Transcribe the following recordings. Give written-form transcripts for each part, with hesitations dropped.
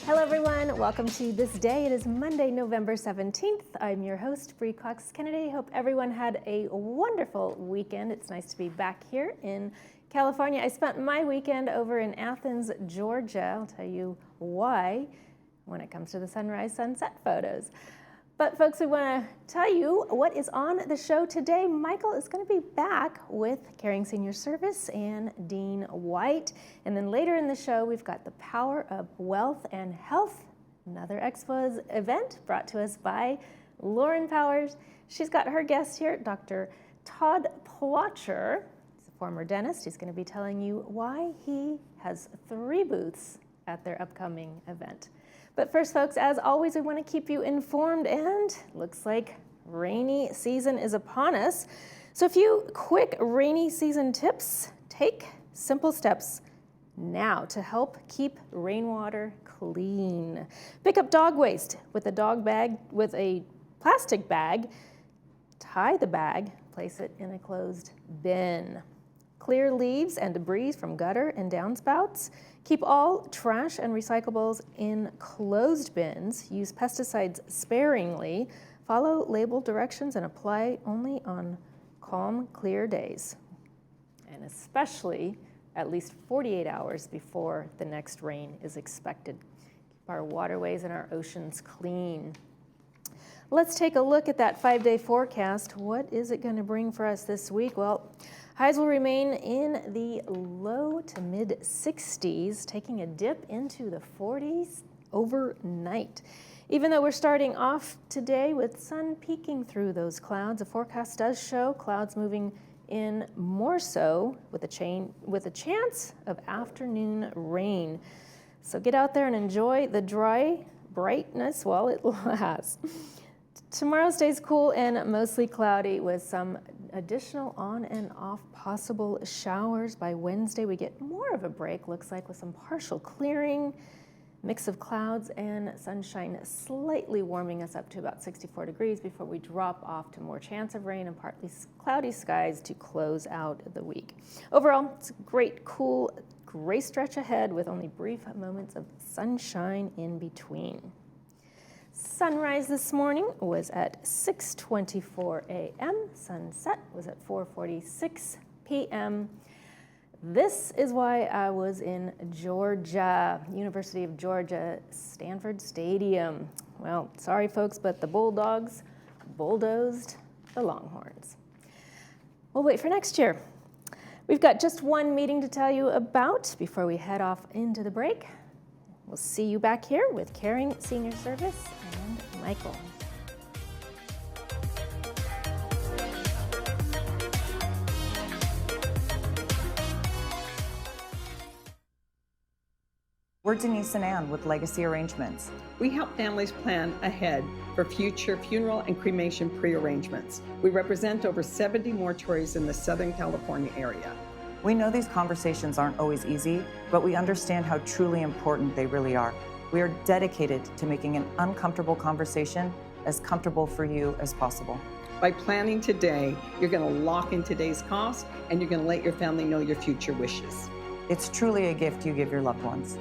Hello everyone, welcome to This Day. It is Monday, November 17th. I'm your host, Bree Cox Kennedy. Hope everyone had a wonderful weekend. It's nice to be back here in California. I spent my weekend over in Athens, Georgia. I'll tell you why when it comes to the sunrise sunset photos. But folks, we want to tell you what is on the show today. Michael is going to be back with Caring Senior Service and Dean White. And then later in the show, we've got the Power of Wealth and Health, another Expos event brought to us by Lauren Powers. She's got her guest here, Dr. Todd Plotcher. He's a former dentist. He's going to be telling you why he has 3 booths at their upcoming event. But first, folks, as always, we want to keep you informed, and looks like rainy season is upon us. So a few quick rainy season tips. Take simple steps now to help keep rainwater clean. Pick up dog waste with a plastic bag. Tie the bag, place it in a closed bin. Clear leaves and debris from gutter and downspouts. Keep all trash and recyclables in closed bins. Use pesticides sparingly. Follow labeled directions and apply only on calm, clear days. And especially at least 48 hours before the next rain is expected. Keep our waterways and our oceans clean. Let's take a look at that 5-day forecast. What is it going to bring for us this week? Well, highs will remain in the low to mid 60s, taking a dip into the 40s overnight. Even though we're starting off today with sun peeking through those clouds, the forecast does show clouds moving in more so with a chance of afternoon rain. So get out there and enjoy the dry brightness while it lasts. Tomorrow stays cool and mostly cloudy with some additional on and off possible showers. By Wednesday, we get more of a break, looks like, with some partial clearing, mix of clouds and sunshine slightly warming us up to about 64 degrees before we drop off to more chance of rain and partly cloudy skies to close out the week. Overall, it's a great, cool, gray stretch ahead with only brief moments of sunshine in between. Sunrise this morning was at 6:24 a.m. Sunset was at 4:46 p.m. This is why I was in Georgia, University of Georgia, Stanford Stadium. Well, sorry folks, but the Bulldogs bulldozed the Longhorns. We'll wait for next year. We've got just one meeting to tell you about before we head off into the break. We'll see you back here with Caring Senior Service and Michael. We're Denise and Ann with Legacy Arrangements. We help families plan ahead for future funeral and cremation pre-arrangements. We represent over 70 mortuaries in the Southern California area. We know these conversations aren't always easy, but we understand how truly important they really are. We are dedicated to making an uncomfortable conversation as comfortable for you as possible. By planning today, you're going to lock in today's cost and you're going to let your family know your future wishes. It's truly a gift you give your loved ones.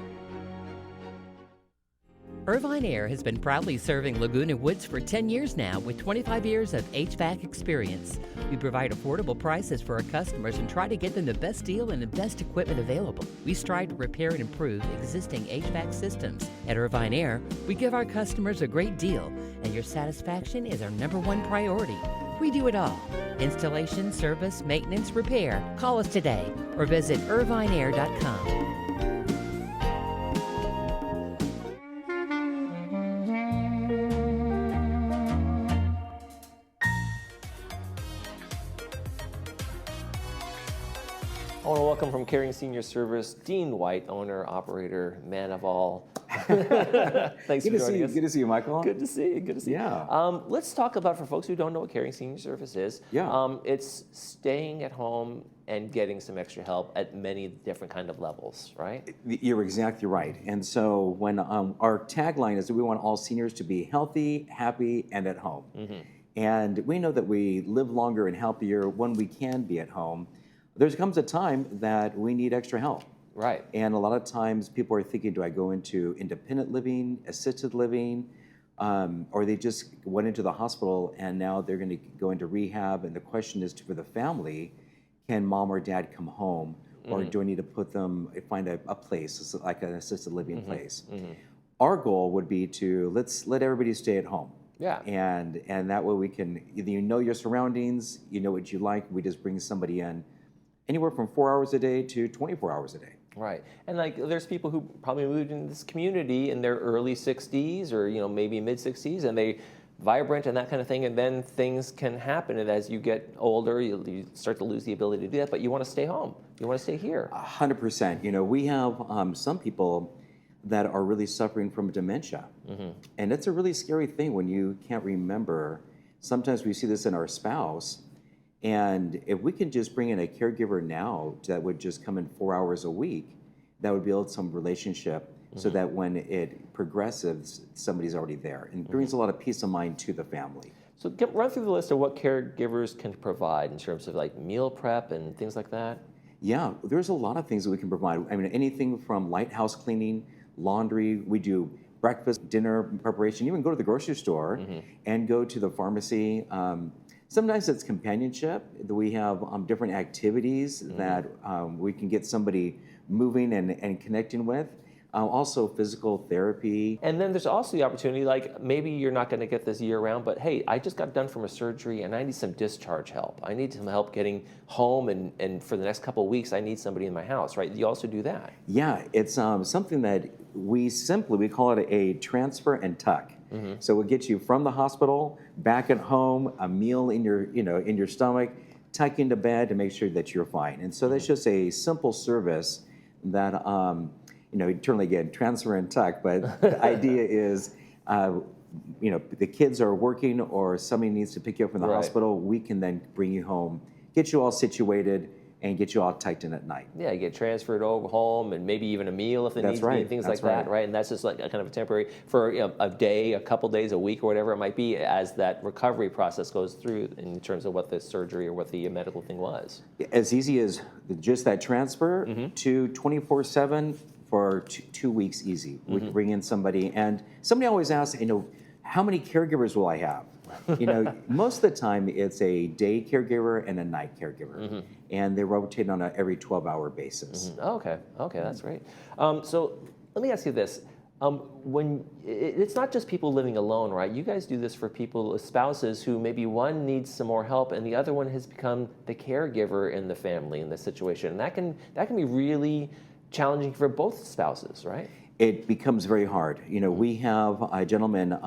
Irvine Air has been proudly serving Laguna Woods for 10 years now with 25 years of HVAC experience. We provide affordable prices for our customers and try to get them the best deal and the best equipment available. We strive to repair and improve existing HVAC systems. At Irvine Air, we give our customers a great deal, and your satisfaction is our #1 priority. We do it all. Installation, service, maintenance, repair. Call us today or visit irvineair.com. I want to welcome from Caring Senior Service, Dean White, owner, operator, man of all. Thanks for joining us. Good to see you, Michael. Good to see you. Good to see you. Yeah. Let's talk about, for folks who don't know what Caring Senior Service is, it's staying at home and getting some extra help at many different kind of levels, right? You're exactly right. And so when our tagline is that we want all seniors to be healthy, happy, and at home. Mm-hmm. And we know that we live longer and healthier when we can be at home. There comes a time that we need extra help. Right. And a lot of times people are thinking, do I go into independent living, assisted living, or they just went into the hospital and now they're going to go into rehab. And the question is for the family, can mom or dad come home? Or do I need to put them, find a place, like an assisted living place? Our goal would be to let's let everybody stay at home. Yeah. And that way we can, either you know your surroundings, you know what you like, we just bring somebody in anywhere from 4 hours a day to 24 hours a day. Right. And like there's people who probably moved into this community in their early 60s or, you know, maybe mid 60s, and they vibrant and that kind of thing, and then things can happen, and as you get older you start to lose the ability to do that, but you want to stay home, you want to stay here. 100%. You know, we have some people that are really suffering from dementia, and it's a really scary thing when you can't remember. Sometimes we see this in our spouse, and if we can just bring in a caregiver now that would just come in 4 hours a week, that would build some relationship so that when it progresses, somebody's already there, and brings a lot of peace of mind to the family. So run through the list of what caregivers can provide in terms of like meal prep and things like that. Yeah, there's a lot of things that we can provide. I mean, anything from light house cleaning, laundry, we do breakfast, dinner preparation, even go to the grocery store and go to the pharmacy. Sometimes it's companionship. We have different activities that we can get somebody moving and connecting with. Also physical therapy. And then there's also the opportunity, like maybe you're not going to get this year round, but hey, I just got done from a surgery and I need some discharge help. I need some help getting home, and for the next couple of weeks I need somebody in my house, right? You also do that. Yeah, it's something that we call it a transfer and tuck. So we'll get you from the hospital, back at home, a meal in your stomach, tuck into bed to make sure that you're fine. And so that's just a simple service that eternally again, transfer and tuck, but the idea is, the kids are working or somebody needs to pick you up from the hospital, we can then bring you home, get you all situated, and get you all tucked in at night. Yeah, you get transferred over home, and maybe even a meal if they need to be, things like that, right? And that's just like a kind of a temporary, for a day, a couple days, a week, or whatever it might be, as that recovery process goes through in terms of what the surgery or what the medical thing was. As easy as just that transfer to 24/7 for 2 weeks easy. We can bring in somebody, and somebody always asks, how many caregivers will I have? Most of the time it's a day caregiver and a night caregiver, and they rotate on a every 12-hour basis. Okay, that's great. So let me ask you this. When it's not just people living alone, right? You guys do this for people, spouses who maybe one needs some more help and the other one has become the caregiver in the family in this situation. And that can be really challenging for both spouses, right? It becomes very hard. We have a gentleman,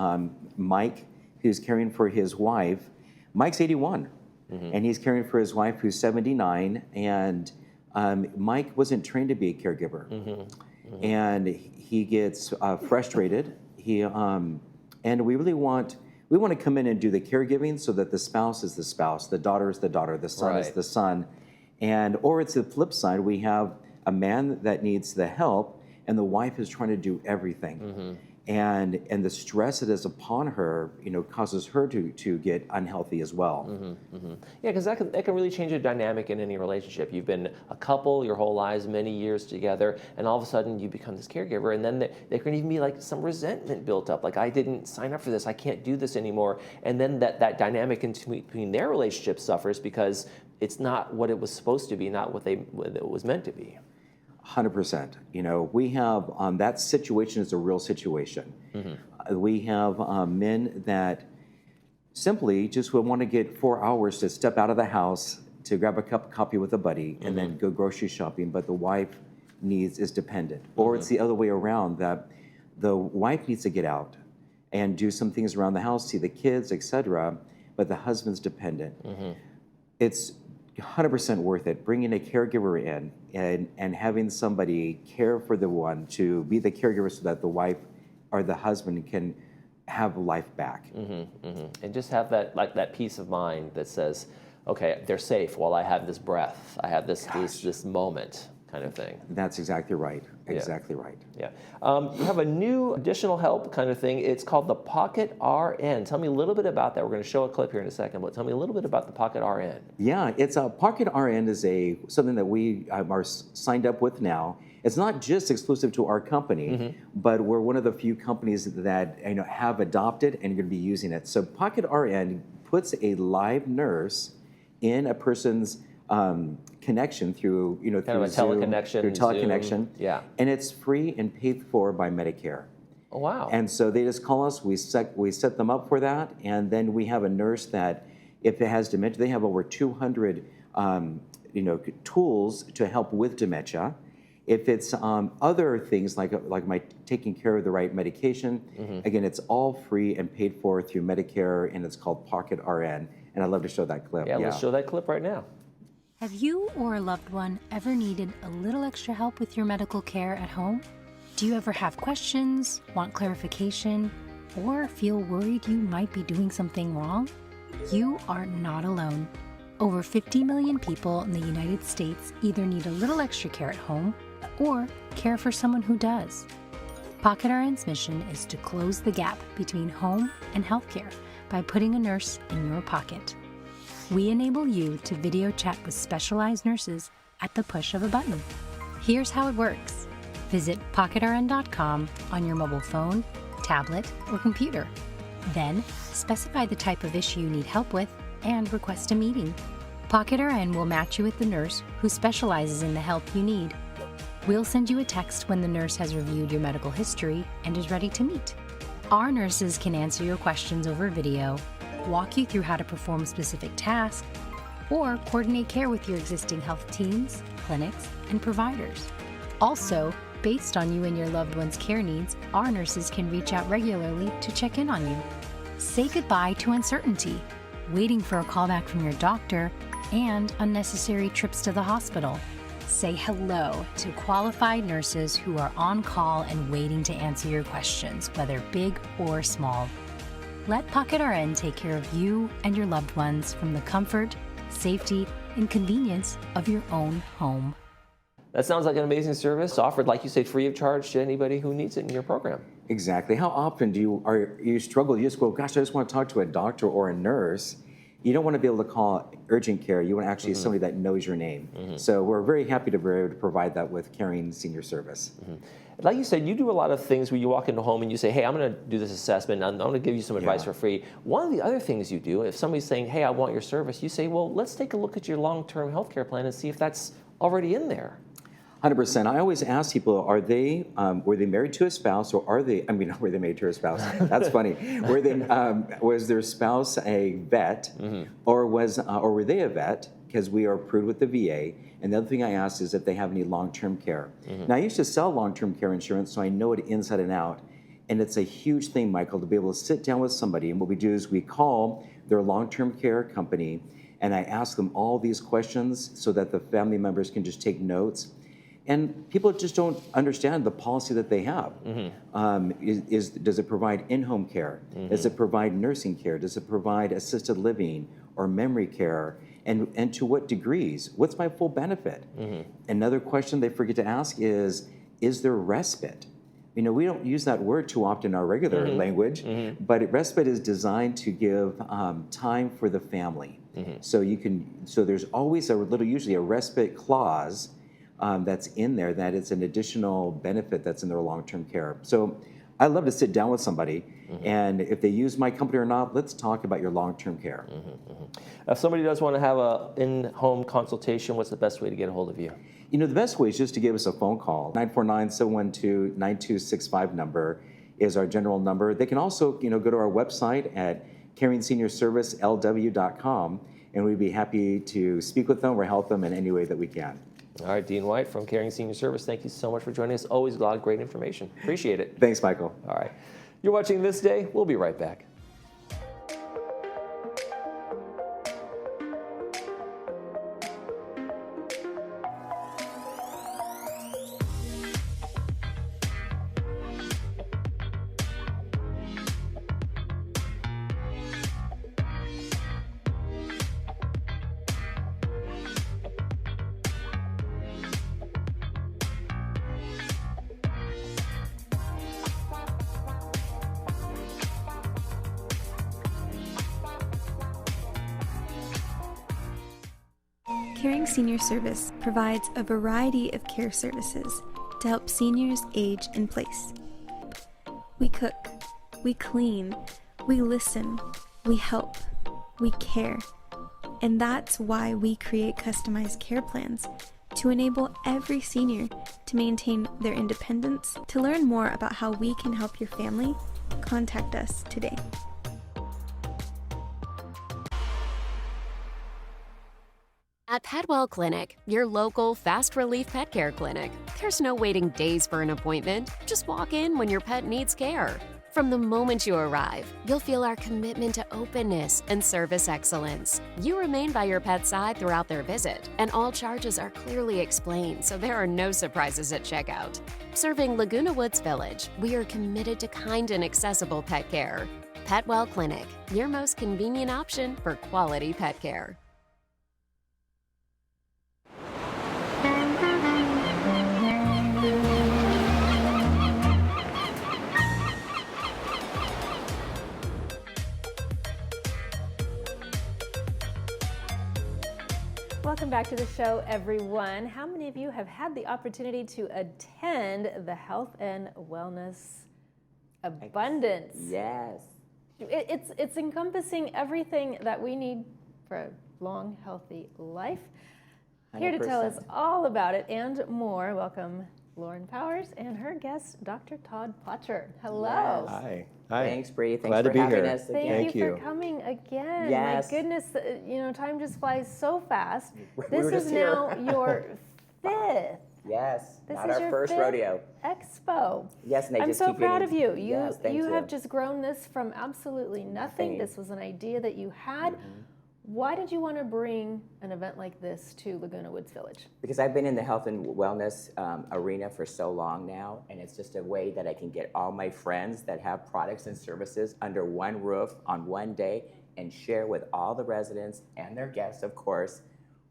Mike, who's caring for his wife. Mike's 81, and he's caring for his wife who's 79, and Mike wasn't trained to be a caregiver. And he gets frustrated. And we really want to come in and do the caregiving so that the spouse is the spouse, the daughter is the daughter, the son is the son. Or it's the flip side, we have a man that needs the help and the wife is trying to do everything. And the stress that is upon her, causes her to get unhealthy as well. Yeah, because that can really change the dynamic in any relationship. You've been a couple your whole lives, many years together, and all of a sudden you become this caregiver, and then there can even be like some resentment built up, like I didn't sign up for this, I can't do this anymore, and then that dynamic between their relationship suffers because it's not what it was supposed to be, not what it was meant to be. 100%. We have that situation is a real situation. We have men that simply just would want to get 4 hours to step out of the house to grab a cup of coffee with a buddy and then go grocery shopping, but the wife is dependent. Or it's the other way around, that the wife needs to get out and do some things around the house, see the kids, etc., but the husband's dependent. It's 100% worth it, bringing a caregiver in and having somebody care for the one, to be the caregiver so that the wife or the husband can have life back. And just have that peace of mind that says, okay, they're safe while I have this breath, I have this moment kind of thing. That's exactly right. Exactly right. Yeah. You have a new additional help kind of thing. It's called the Pocket RN. Tell me a little bit about that. We're going to show a clip here in a second, but tell me a little bit about the Pocket RN. Yeah, it's a Pocket RN is something that we are signed up with now, It's not just exclusive to our company, but we're one of the few companies that have adopted and are going to be using it. So Pocket RN puts a live nurse in a person's connection through kind of through a teleconnection, through teleconnection, Zoom. Yeah. and it's free and paid for by Medicare. Oh, wow. And so they just call us. We set them up for that, and then we have a nurse that, if it has dementia, they have over 200 tools to help with dementia. If it's other things like taking care of the right medication, again, it's all free and paid for through Medicare, and it's called Pocket RN. And I'd love to show that clip. Yeah, let's show that clip right now. Have you or a loved one ever needed a little extra help with your medical care at home? Do you ever have questions, want clarification, or feel worried you might be doing something wrong? You are not alone. Over 50 million people in the United States either need a little extra care at home or care for someone who does. Pocket RN's mission is to close the gap between home and healthcare by putting a nurse in your pocket. We enable you to video chat with specialized nurses at the push of a button. Here's how it works. Visit pocketrn.com on your mobile phone, tablet, or computer. Then, specify the type of issue you need help with and request a meeting. Pocket RN will match you with the nurse who specializes in the help you need. We'll send you a text when the nurse has reviewed your medical history and is ready to meet. Our nurses can answer your questions over video, walk you through how to perform specific tasks, or coordinate care with your existing health teams, clinics, and providers. Also, based on you and your loved one's care needs, our nurses can reach out regularly to check in on you. Say goodbye to uncertainty, waiting for a call back from your doctor, and unnecessary trips to the hospital. Say hello to qualified nurses who are on call and waiting to answer your questions, whether big or small. Let Pocket RN take care of you and your loved ones from the comfort, safety, and convenience of your own home. That sounds like an amazing service offered, like you say, free of charge to anybody who needs it in your program. Exactly. How often do you struggle? You just go, gosh, I just want to talk to a doctor or a nurse. You don't want to be able to call urgent care. You want to actually somebody that knows your name. So we're very happy to be able to provide that with Caring Senior Service. Like you said, you do a lot of things where you walk into a home and you say, hey, I'm going to do this assessment. I'm going to give you some advice for free. One of the other things you do, if somebody's saying, hey, I want your service, you say, well, let's take a look at your long-term health care plan and see if that's already in there. 100%. I always ask people, were they married to a spouse, or were they married to a spouse? That's funny. Was their spouse a vet, or were they a vet? Because we are approved with the VA. And the other thing I ask is if they have any long-term care. Now, I used to sell long-term care insurance, so I know it inside and out. And it's a huge thing, Michael, to be able to sit down with somebody. And what we do is we call their long-term care company, and I ask them all these questions so that the family members can just take notes. And people just don't understand the policy that they have. Does it provide in-home care? Does it provide nursing care? Does it provide assisted living or memory care? And to what degrees? What's my full benefit? Another question they forget to ask is there respite? We don't use that word too often in our regular language, but respite is designed to give time for the family. So there's always usually a respite clause that's in there, that it's an additional benefit that's in their long-term care. So I love to sit down with somebody, and if they use my company or not, let's talk about your long-term care. If somebody does want to have an in-home consultation, what's the best way to get a hold of you? The best way is just to give us a phone call. 949-712-9265 number is our general number. They can also go to our website at caringseniorservicelw.com, and we'd be happy to speak with them or help them in any way that we can. All right, Dean White from Caring Senior Service, thank you so much for joining us. Always a lot of great information. Appreciate it. Thanks, Michael. All right. You're watching This Day. We'll be right back. Caring Senior Service provides a variety of care services, to help seniors age in place. We cook, we clean, we listen, we help, we care. And that's why we create customized care plans to enable every senior to maintain their independence. To learn more about how we can help your family, contact us today. At Petwell Clinic, your local fast relief pet care clinic, there's no waiting days for an appointment. Just walk in when your pet needs care. From the moment you arrive, you'll feel our commitment to openness and service excellence. You remain by your pet's side throughout their visit, and all charges are clearly explained, so there are no surprises at checkout. Serving Laguna Woods Village, we are committed to kind and accessible pet care. Petwell Clinic, your most convenient option for quality pet care. Welcome back to the show, everyone. How many of you have had the opportunity to attend the Health and Wellness Abundance? Yes. It's encompassing everything that we need for a long, healthy life. Here to tell us 100%. all about it and more, welcome Lauren Powers and her guest, Dr. Todd Potcher. Hello. Yes. Hi. Thanks, Bree. Thanks Glad for to be having here. us Thank again. you you. for coming again. Yes. My goodness, time just flies so fast. We This were is just here. now your fifth Yes. This Not is our your first fifth rodeo. expo. Yes, and they I'm just so keep proud getting- of you. Yes, thank you. have just grown this from absolutely nothing. Nothing. This was an idea that you had. Why did you want to bring an event like this to Laguna Woods Village? Because I've been in the health and wellness arena for so long now, and it's just a way that I can get all my friends that have products and services under one roof on one day and share with all the residents and their guests, of course,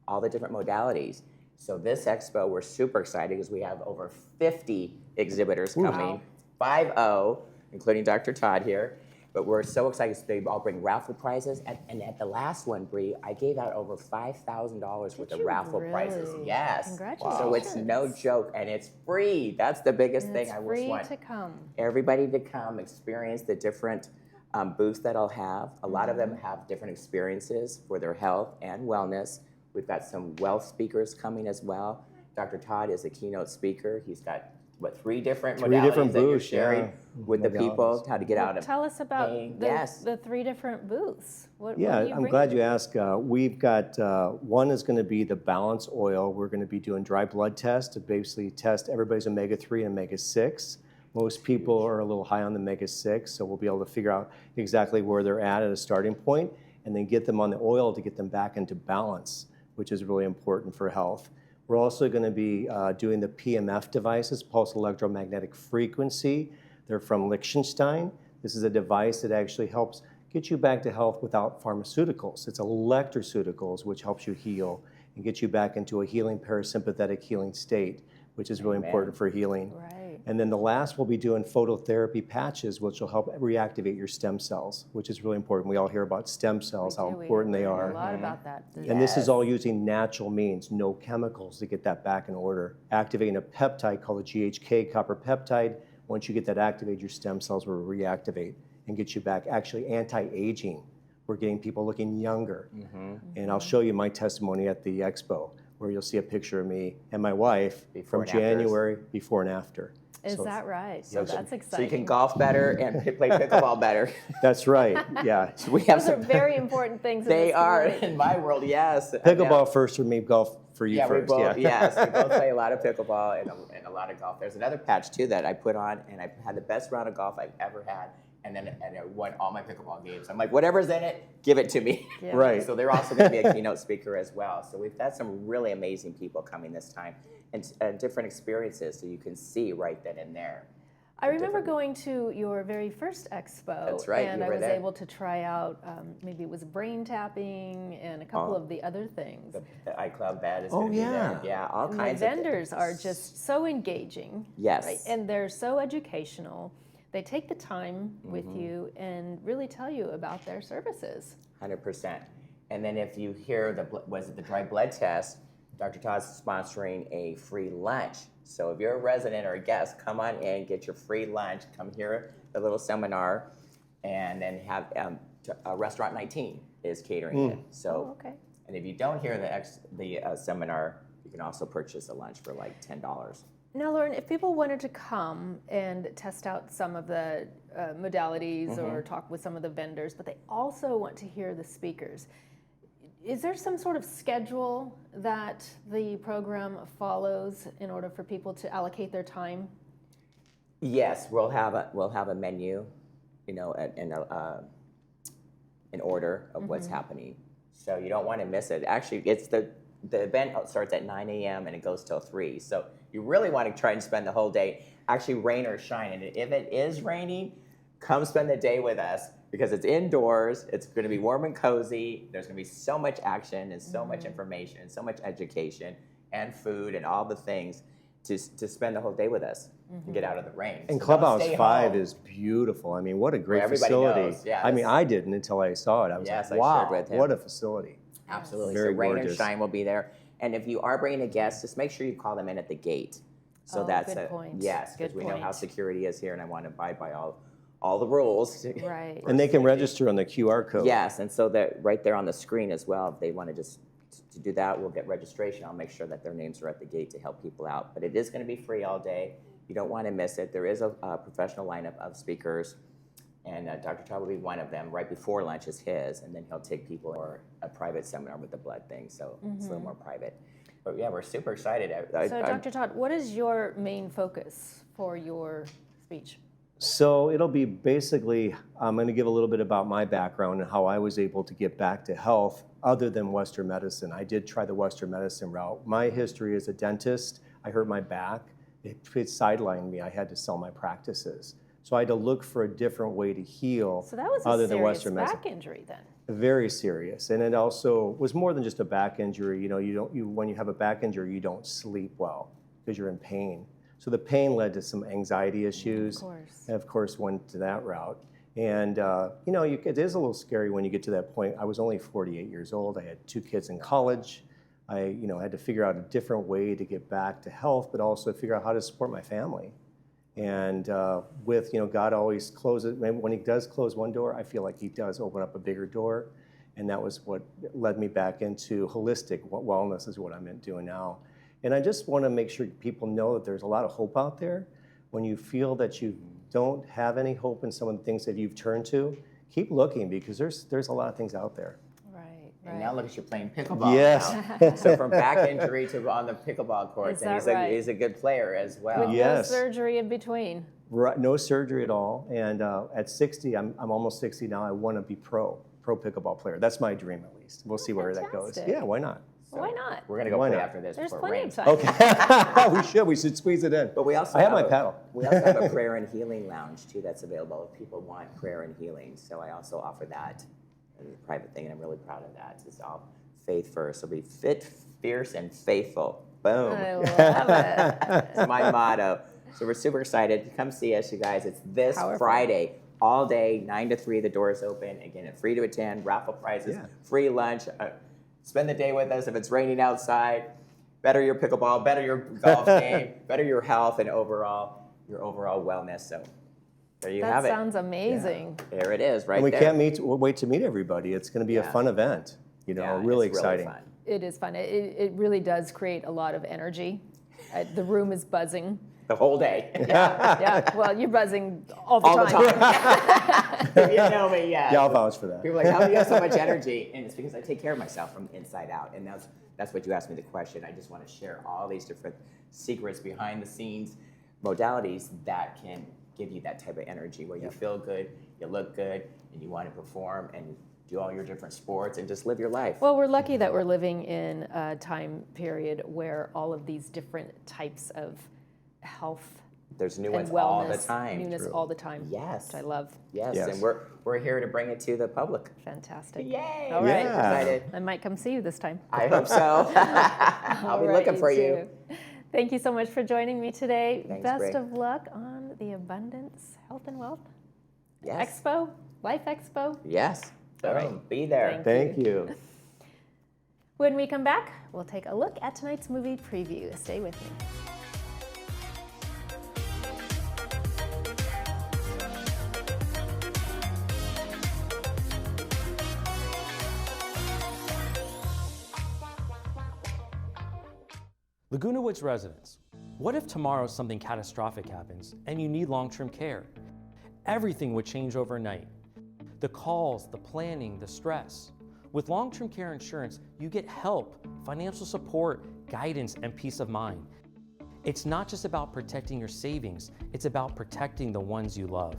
all the different modalities. So this expo, we're super excited because we have over 50 exhibitors coming, 50, including Dr. Todd here. But we're so excited because they all bring raffle prizes. And at the last one, Bree, I gave out over $5,000 worth of you raffle prizes. really? Yes. Congratulations. So it's no joke, and it's free. That's the biggest And thing it's I free want to come. everybody to come experience the different booths that I'll have. A lot of them have different experiences for their health and wellness. We've got some wealth speakers coming as well. Dr. Todd is a keynote speaker. He's got, 3 different modalities different that you're booths, sharing yeah. with the people, Modalities. how to get out of Tell us about pain. the, Yes. the 3 different booths. What Yeah, are you I'm bringing? glad you asked. We've got, one is going to be the balance oil. We're going to be doing dry blood tests to basically test everybody's omega-3 and omega-6. Most people are a little high on the omega-6, so we'll be able to figure out exactly where they're at a starting point and then get them on the oil to get them back into balance, which is really important for health. We're also going to be doing the PMF devices, pulse electromagnetic frequency. They're from Liechtenstein. This is a device that actually helps get you back to health without pharmaceuticals. It's electroceuticals, which helps you heal and get you back into a healing parasympathetic healing state, which is really important for healing. Right. And then the last, we'll be doing phototherapy patches, which will help reactivate your stem cells, which is really important. We all hear about stem cells, how We important they learn are. A lot about that. And this is all using natural means, no chemicals to get that back in order. Activating a peptide called a GHK copper peptide. Once you get that activated, your stem cells will reactivate and get you back actually anti-aging. We're getting people looking younger. And I'll show you my testimony at the expo, where you'll see a picture of me and my wife Before from and afters. January, before and after. Is So- that right? So that's So exciting. you can golf better and play pickleball better. That's right, yeah. We have Those are some. very important things. They in this are community. in my world, yes. Pickleball first for me, golf for you Yeah, first. we both, yes, we both play a lot of pickleball and a lot of golf. There's another patch too that I put on, and I had the best round of golf I've ever had, and I won all my pickleball games. I'm like, whatever's in it, give it to me. Yeah. Right. So they're also going to be a keynote speaker as well. So we've got some really amazing people coming this time, and different experiences, so you can see right then and there. I remember going to your very first expo. That's right, And you I were was there. able to try out, maybe it was brain tapping and a couple of the other things. The iCloud bed is Oh, going to be there. yeah. Yeah, all And the kinds of vendors are just so engaging. Yes. Right? And they're so educational. They take the time with Mm-hmm. you and really tell you about their services. 100%. And then if you hear the dry blood test, Dr. Todd's sponsoring a free lunch. So if you're a resident or a guest, come on in, get your free lunch, come hear the little seminar, and then have Restaurant 19 is catering it. So, okay. and if you don't hear the seminar, you can also purchase a lunch for like $10. Now, Lauren, if people wanted to come and test out some of the modalities or talk with some of the vendors, but they also want to hear the speakers, is there some sort of schedule that the program follows in order for people to allocate their time? Yes, we'll have a menu, you know, in order of what's happening. So you don't want to miss it. Actually, it's the event starts at 9 a.m. and it goes till 3. So you really want to try and spend the whole day, actually rain or shine. And if it is raining, come spend the day with us because it's indoors. It's going to be warm and cozy. There's going to be so much action and so much information, so much education and food and all the things to spend the whole day with us and get out of the rain. And So Clubhouse don't stay 5 home. is beautiful. I mean, what a great Well, everybody facility. knows, yes. I mean, I didn't until I saw it. I was Yes, like, I wow, shared with him. what a facility. Absolutely. Very So rain gorgeous. and shine will be there. And if you are bringing a guest, just make sure you call them in at the gate. So Oh, that's good point. yes, because Good we know how point. security is here, and I want to abide by all the rules. Right. And they can register on the QR code. Yes, and so that right there on the screen as well. If they want to just to do that, we'll get registration. I'll make sure that their names are at the gate to help people out. But it is going to be free all day. You don't want to miss it. There is a professional lineup of speakers, and Dr. Todd will be one of them. Right before lunch is his, and then he'll take people for a private seminar with the blood thing. So it's a little more private. But yeah, we're super excited. So, Dr. Todd, what is your main focus for your speech? So it'll be basically, I'm going to give a little bit about my background and how I was able to get back to health other than Western medicine. I did try the Western medicine route. My history as a dentist, I hurt my back. It sidelined me. I had to sell my practices. So I had to look for a different way to heal So that was other a than serious Western back medicine. injury then. Very serious, and it also was more than just a back injury. You know, when you have a back injury, you don't sleep well because you're in pain. So the pain led to some anxiety issues. Of course. And of course, went to that route. And you know, it is a little scary when you get to that point. I was only 48 years old. I had 2 kids in college. I, had to figure out a different way to get back to health, but also figure out how to support my family. And with, God always closes, when he does close one door, I feel like he does open up a bigger door. And that was what led me back into holistic wellness is what I'm doing now. And I just want to make sure people know that there's a lot of hope out there. When you feel that you don't have any hope in some of the things that you've turned to, keep looking because there's a lot of things out there. And now look at you playing pickleball. Yes. Now. So from back injury to on the pickleball courts, Is and that he's a good player as well. With Yes. no surgery in between. Right, no surgery at all. And at 60, I'm almost 60 now. I want to be pro pickleball player. That's my dream, at least. We'll see where that goes. fantastic. Yeah, why not? Well, why not? We're gonna go Why play not? after this. There's before it plenty of rains. time. Okay, we should squeeze it in. But we also I have my paddle. We also have a prayer and healing lounge too that's available if people want prayer and healing. So I also offer that as a private thing, and I'm really proud of that. It's all faith first. So be fit, fierce, and faithful. Boom. I love it. That's my motto. So we're super excited. Come see us, you guys. It's this Powerful. Friday, all day, 9 to 3. The doors open. Again, it's free to attend. Raffle prizes, Yeah. free lunch. Spend the day with us. If it's raining outside, better your pickleball, better your golf game, better your health, and your overall wellness. So there you have That it. sounds amazing. There it is, right And we there. can't wait to meet everybody. It's going to be a fun event. Yeah, Really it's exciting. fun. It is fun. It really does create a lot of energy. The room is buzzing. The whole day. Yeah, well, you're buzzing all the All time. the time. You know me, yeah. Yeah, I'll vouch for that. People are like, how do you have so much energy? And it's because I take care of myself from the inside out. And that's what you asked me the question. I just want to share all these different secrets behind the scenes modalities that can give you that type of energy where you feel good, you look good, and you want to perform and do all your different sports and just live your life. Well, we're lucky that we're living in a time period where all of these different types of health There's new and ones all the wellness, time. newness all the time. Yes. Which I love. Yes, Yes. and we're here to bring it to the public. Fantastic. Yay! All right. Yeah. Excited. I might come see you this time. I hope so. I'll be All right, looking for you. too. Thank you so much for joining me today. Thanks, Best Bray. of luck on the Abundance Health and Wealth Yes. Expo, Life Expo. Yes. All Boom. right. Be there. Thank you. When we come back, we'll take a look at tonight's movie preview. Stay with me. Laguna Woods residents, what if tomorrow something catastrophic happens and you need long-term care? Everything would change overnight. The calls, the planning, the stress. With long-term care insurance, you get help, financial support, guidance, and peace of mind. It's not just about protecting your savings, it's about protecting the ones you love.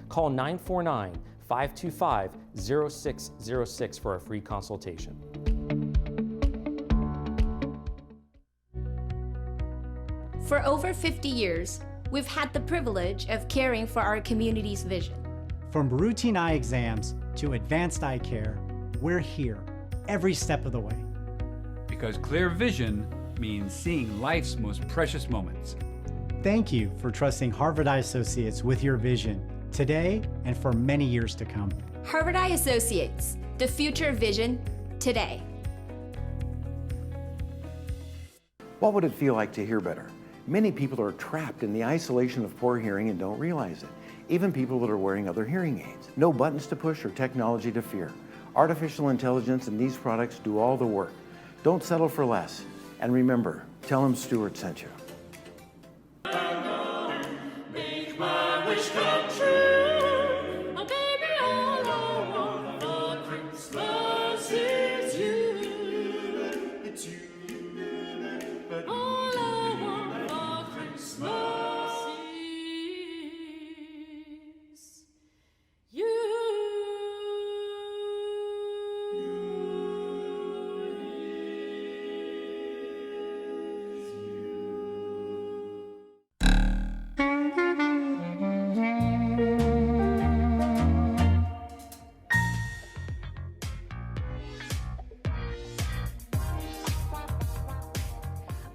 Call 949-525-0606 for a free consultation. For over 50 years, we've had the privilege of caring for our community's vision. From routine eye exams to advanced eye care, we're here every step of the way. Because clear vision means seeing life's most precious moments. Thank you for trusting Harvard Eye Associates with your vision today and for many years to come. Harvard Eye Associates, the future vision today. What would it feel like to hear better? Many people are trapped in the isolation of poor hearing and don't realize it. Even people that are wearing other hearing aids. No buttons to push or technology to fear. Artificial intelligence and these products do all the work. Don't settle for less. And remember, tell them Stuart sent you. Make my wish come true. Oh, baby, all I want for Christmas is you. It's you. But all I want for Christmas is you.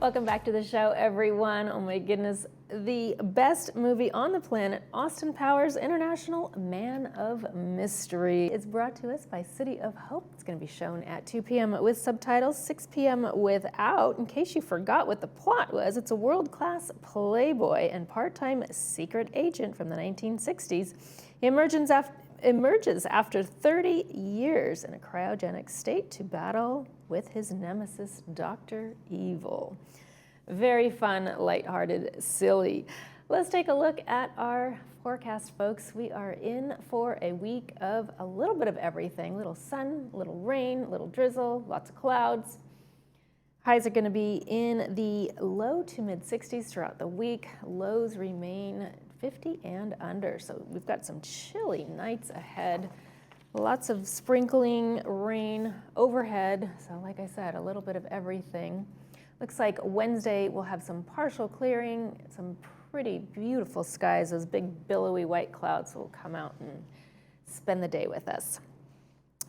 Welcome back to the show, everyone. Oh my goodness, the best movie on the planet, Austin Powers International Man of Mystery. It's brought to us by City of Hope. It's going to be shown at 2 p.m. with subtitles, 6 p.m. without. In case you forgot what the plot was, it's a world-class playboy and part-time secret agent from the 1960s. He emerges after 30 years in a cryogenic state to battle with his nemesis, Dr. Evil. Very fun, lighthearted, silly. Let's take a look at our forecast, folks. We are in for a week of a little bit of everything. Little sun, little rain, little drizzle, lots of clouds. Highs are going to be in the low to mid 60s throughout the week. Lows remain 50 and under. So we've got some chilly nights ahead. Lots of sprinkling rain overhead. So like I said, a little bit of everything. Looks like Wednesday we'll have some partial clearing, some pretty beautiful skies. Those big billowy white clouds will come out and spend the day with us.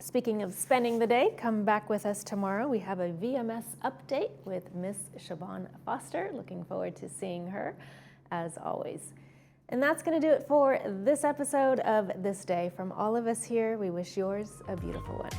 Speaking of spending the day, come back with us tomorrow. We have a VMS update with Miss Siobhan Foster. Looking forward to seeing her as always. And that's going to do it for this episode of This Day. From all of us here, we wish yours a beautiful one.